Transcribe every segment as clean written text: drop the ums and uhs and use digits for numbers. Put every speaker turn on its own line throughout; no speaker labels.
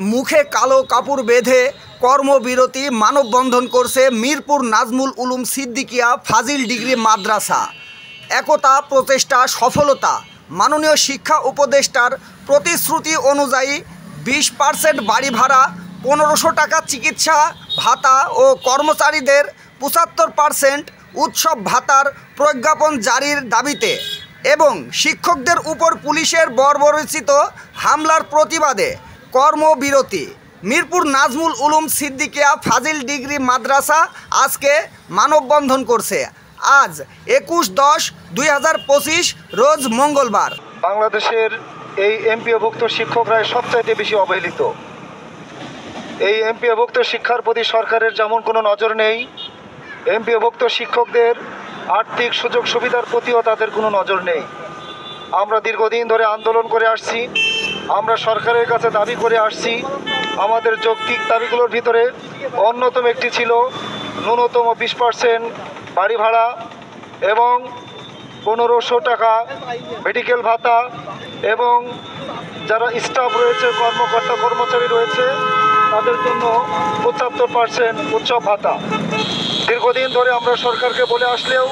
মুখে কালো কাপড় বেঁধে কর্মবিরতি মানববন্ধন করছে মিরপুর নাজমুল উলুম সিদ্দিকিয়া ফাজিল ডিগ্রি মাদ্রাসা। একতা প্রচেষ্টা সফলতা। মাননীয় শিক্ষা উপদেষ্টার প্রতিশ্রুতি অনুযায়ী 20% বাড়ি ভাড়া, 1500 টাকা চিকিৎসা ভাতা ও কর্মচারীদের 75% উৎসব ভাতার প্রজ্ঞাপন জারির দাবিতে এবং শিক্ষকদের উপর পুলিশের বর্বরোচিত হামলার প্রতিবাদে কর্মবিরতি মিরপুর নাজমুল উলুম সিদ্দিকিয়া ফাজিল ডিগ্রি মাদ্রাসা আজকে মানববন্ধন করছে। আজ 21/10/2025 রোজ মঙ্গলবার।
বাংলাদেশের এই এমপিওভুক্ত শিক্ষকরাই সবচাইতে বেশি অবহেলিত। এই এমপিওভুক্ত শিক্ষার প্রতি সরকারের যেমন কোনো নজর নেই, এমপিওভুক্ত শিক্ষকদের আর্থিক সুযোগ সুবিধার প্রতিও তাদের কোনো নজর নেই। আমরা দীর্ঘদিন ধরে আন্দোলন করে আসছি, আমরা সরকারের কাছে দাবি করে আসছি। আমাদের যৌক্তিক দাবিগুলোর ভিতরে অন্যতম একটি ছিল ন্যূনতম 20% বাড়ি ভাড়া এবং 1500 টাকা মেডিকেল ভাতা এবং যারা স্টাফ রয়েছে, কর্মকর্তা কর্মচারী রয়েছে, তাদের জন্য 75% উৎসব ভাতা। দীর্ঘদিন ধরে আমরা সরকারকে বলে আসলেও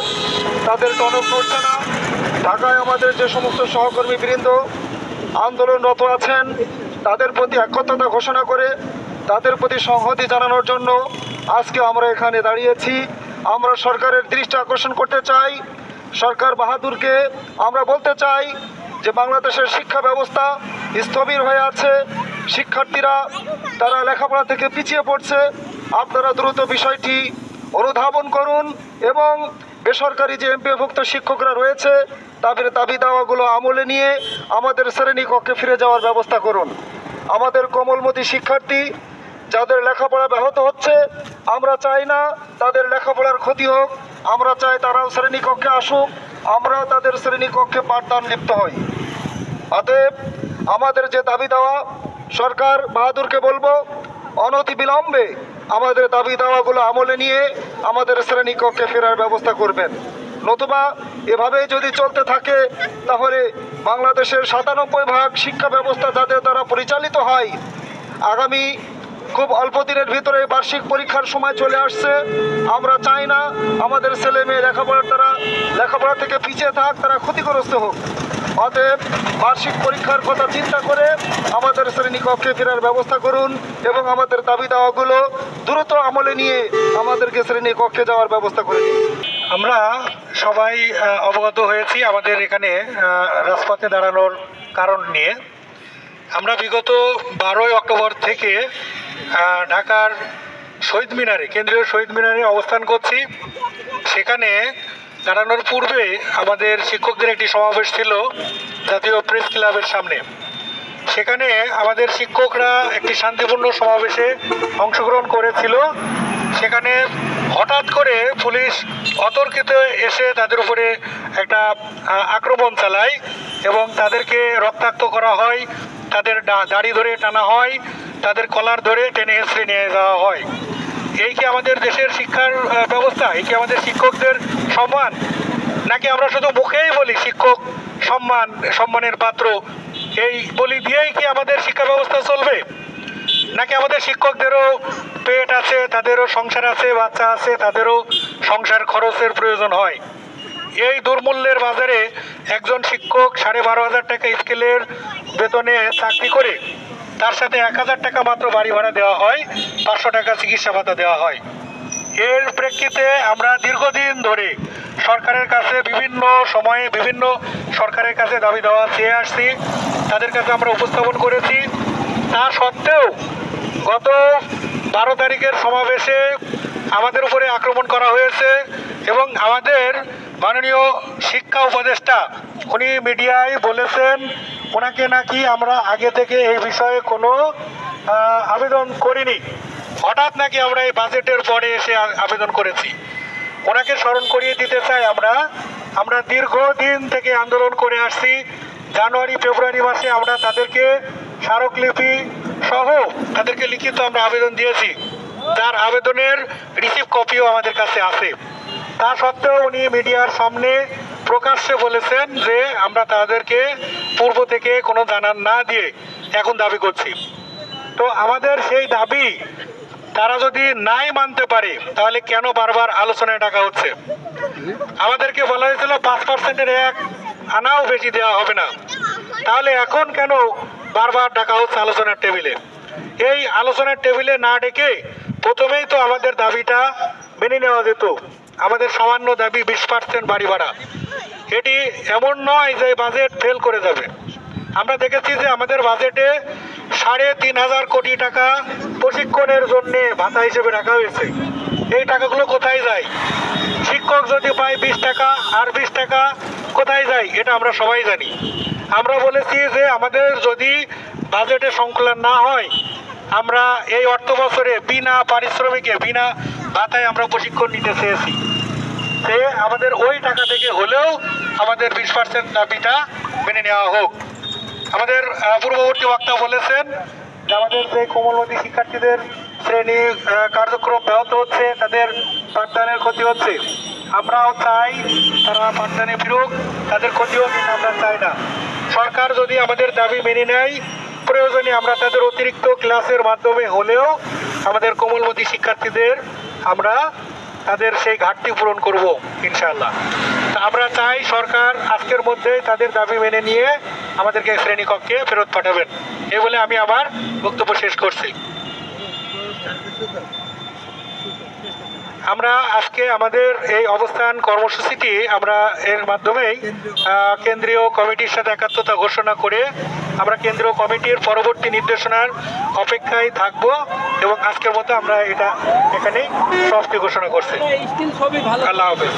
তাদের টনক নড়ছে না। ঢাকায় আমাদের যে সমস্ত সহকর্মীবৃন্দ আন্দোলনরত আছেন, তাদের প্রতি একত্রতা ঘোষণা করে তাদের প্রতি সংহতি জানানোর জন্য আজকে আমরা এখানে দাঁড়িয়েছি। আমরা সরকারের দৃষ্টি আকর্ষণ করতে চাই, সরকার বাহাদুরকে আমরা বলতে চাই যে বাংলাদেশের শিক্ষা ব্যবস্থা স্থবির হয়ে আছে, শিক্ষার্থীরা তারা লেখাপড়া থেকে পিছিয়ে পড়ছে। আপনারা দ্রুত বিষয়টি অনুধাবন করুন এবং বেসরকারি যে এমপিওভুক্ত শিক্ষকরা রয়েছে তাদের দাবি দাওয়াগুলো আমলে নিয়ে আমাদের শ্রেণীকক্ষে ফিরে যাওয়ার ব্যবস্থা করুন। আমাদের কোমলমতি শিক্ষার্থী যাদের লেখাপড়া ব্যাহত হচ্ছে, আমরা চাই না তাদের লেখাপড়ার ক্ষতি হোক, আমরা চাই তারাও শ্রেণীকক্ষে আসুক, আমরাও তাদের শ্রেণীকক্ষে পাঠদান লিপ্ত হই। অতএব আমাদের যে দাবি দেওয়া, সরকার বাহাদুরকে বলবো অনতিবিলম্বে আমাদের দাবি দাওয়াগুলো আমলে নিয়ে আমাদের শ্রেণীকক্ষে ফেরার ব্যবস্থা করবেন। নতুবা এভাবেই যদি চলতে থাকে তাহলে বাংলাদেশের 97% শিক্ষা ব্যবস্থা যাদের দ্বারা পরিচালিত হয়, আগামী খুব অল্প দিনের ভিতরে বার্ষিক পরীক্ষার সময় চলে আসছে। আমরা চাই না আমাদের ছেলে মেয়ে লেখাপড়া থেকে পিছিয়ে থাক, তারা ক্ষতিগ্রস্ত হোক। অতএব বার্ষিক পরীক্ষার কথা চিন্তা করে আমাদের শ্রেণীকক্ষে ফেরার ব্যবস্থা করুন এবং আমাদের দাবি দাওয়াগুলো দ্রুত আমলে নিয়ে আমাদেরকে শ্রেণীকক্ষে যাওয়ার ব্যবস্থা করে দিন।
আমরা সবাই অবগত হয়েছি আমাদের এখানে রাজপথে দাঁড়ানোর কারণ নিয়ে। আমরা বিগত 12 অক্টোবর থেকে ঢাকার শহীদ মিনারে, কেন্দ্রীয় শহীদ মিনারে অবস্থান করছি। সেখানে দাঁড়ানোর পূর্বে আমাদের শিক্ষকদের একটি সমাবেশ ছিল জাতীয় প্রেস ক্লাবের সামনে। সেখানে আমাদের শিক্ষকরা একটি শান্তিপূর্ণ সমাবেশে অংশগ্রহণ করেছিল। সেখানে হঠাৎ করে পুলিশ অতর্কিত এসে তাদের উপরে একটা আক্রমণ চালায় এবং তাদেরকে রক্তাক্ত করা হয়, তাদের দাড়ি ধরে টানা হয়, তাদের কলার ধরে টেনে হেঁচড়ে নিয়ে যাওয়া হয়। এই কি আমাদের দেশের শিক্ষার ব্যবস্থা? এই কি আমাদের শিক্ষকদের সম্মান? নাকি আমরা শুধু মুখেই বলি শিক্ষক সম্মানের পাত্র, এই বলি দিয়েই কি আমাদের শিক্ষা ব্যবস্থা চলবে? নাকি আমাদের শিক্ষকদেরও পেট আছে, তাদেরও সংসার আছে, বাচ্চা আছে, তাদেরও সংসার খরচের প্রয়োজন হয়? এই দুর্মূল্যের বাজারে একজন শিক্ষক 12,500 টাকা স্কেলের বেতনে চাকরি করে তার সাথে 1000 টাকা মাত্র বাড়ি ভাড়া দেওয়া হয়, 500 টাকা চিকিৎসা ভাতা দেওয়া হয়। এর প্রেক্ষিতে আমরা দীর্ঘদিন ধরে সরকারের কাছে বিভিন্ন সময়ে বিভিন্ন সরকারের কাছে দাবি দেওয়া চেয়ে আসছি, তাদের কাছে আমরা উপস্থাপন করেছি। তা সত্ত্বেও গত 12 তারিখের সমাবেশে আমাদের উপরে আক্রমণ করা হয়েছে এবং আমাদের মাননীয় শিক্ষা উপদেষ্টা উনি মিডিয়ায় বলেছেন ওনাকে নাকি আমরা আগে থেকে এই বিষয়ে কোনো আবেদন করিনি, হঠাৎ নাকি আমরা এই বাজেটের পরে এসে আবেদন করেছি। ওনাকে স্মরণ করিয়ে দিতে চাই, আমরা দীর্ঘদিন থেকে আন্দোলন করে আসছি। জানুয়ারি ফেব্রুয়ারি মাসে আমরা তাদেরকে স্মারকলিপি সহ তাদেরকে লিখিত আমরা আবেদন দিয়েছি, তার আবেদনের রিসিভ কপিও আমাদের কাছে আছে। তা সত্ত্বেও উনি মিডিয়ার সামনে প্রকাশ্যে বলেছেন যে আমরা তাদেরকে পূর্ব থেকে কোনো জানান না দিয়ে এখন দাবি করছি। তো আমাদের সেই দাবি তারা যদি নাই মানতে পারে তাহলে কেন বারবার আলোচনায় ডাকা হচ্ছে? আমাদেরকে বলা হয়েছিল 5%-এর এক আনাও বেশি দেওয়া হবে না, তাহলে এখন কেন বারবার ডাকা হচ্ছে আলোচনার টেবিলে? এই আলোচনার টেবিলে না ডেকে প্রথমেই তো আমাদের দাবিটা মেনে নেওয়া যেত। আমাদের সামান্য দাবি 20% বাড়ি ভাড়া। এটি এমন নয় যে বাজেট ফেল করে যাবে। আমরা দেখেছি যে আমাদের বাজেটে 3,500 কোটি টাকা প্রশিক্ষণের জন্য ভাতা হিসেবে রাখা হয়েছে। এই টাকাগুলো কোথায় যায়? শিক্ষক যদি পায় 20 টাকা, আর 20 টাকা কোথায় যায় এটা আমরা সবাই জানি। আমরা বলেছি যে আমাদের যদি বাজেটে সংকলন না হয়, আমরা এই অর্থ বছরে বিনা পারিশ্রমিকে বিনা ভাতায় আমরা প্রশিক্ষণ নিতে চেয়েছি। সে আমাদের ওই টাকা থেকে হলেও আমাদের 20% দাবিটা মেনে নেওয়া হোক। আমাদের পূর্ববর্তী বক্তা বলেছেন যে আমাদের যে কোমলমতি শিক্ষার্থীদের শ্রেণী কার্যক্রম ব্যাহত হচ্ছে, তাদের পাঠদানের ক্ষতি হচ্ছে। আমরাও চাই তারা পাঠদানে ফিরুক, তাদের ক্ষতি হোক, কিন্তু আমরা চাই না। সরকার যদি আমাদের দাবি মেনে নেয়, প্রয়োজনে আমরা তাদের অতিরিক্ত ক্লাসের মাধ্যমে হলেও আমাদের কোমলমতি শিক্ষার্থীদের আমরা তাদের সেই ঘাটতি পূরণ করব ইনশাআল্লাহ। আমরা চাই সরকার আজকের মধ্যেই তাদের দাবি মেনে নিয়ে আমাদেরকে শ্রেণীকক্ষে ফেরত পাঠাবেন। এই বলে আমি আমার বক্তব্য শেষ করছি। আমরা আজকে আমাদের এই অবস্থান কর্মসূচিটি আমরা এর মাধ্যমেই কেন্দ্রীয় কমিটির সাথে একাত্মতা ঘোষণা করে আমরা কেন্দ্রীয় কমিটির পরবর্তী নির্দেশনার অপেক্ষায় থাকব এবং আজকের মতো আমরা এটা এখানেই সমাপ্তি ঘোষণা করছি। আল্লাহ হাফেজ।